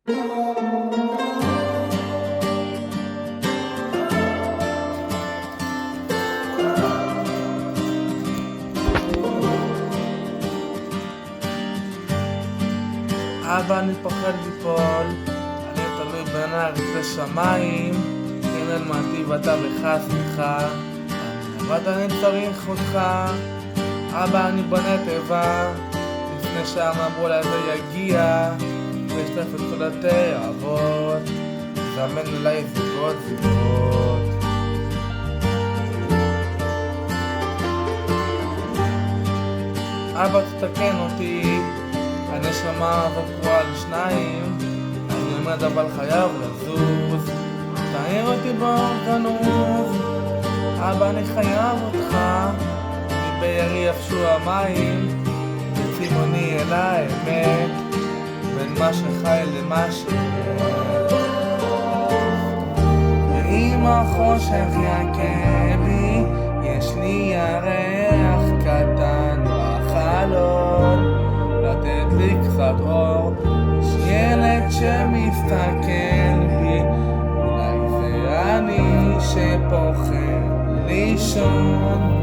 אבא, אני פוחד ליפול, אני תלוי בין הארץ לשמיים, כן אלמדתי ואתה בחסדך, אבל אני צריך אותך. אבא, אני בונה תיבה, לפני שהמבול הזה יגיע, וישטף את כל התאבות, זמן אליי זוגות זוגות. אבא, תתקן אותי, הנשמה וקרואה לשניים, אני עומד אבל חייב לזוז, תאיר אותי באור גנוז. אבא, אני חייב אותך, מבארי יבשו המים, וצימוני אל האמת, בין מה שחי למה שמת. ואם החושך יכה בי, יש לי ירח קטן בחלון, לתת לי קצת אור, יש ילד שמסתכל בי, אולי זה אני שפוחד לישון.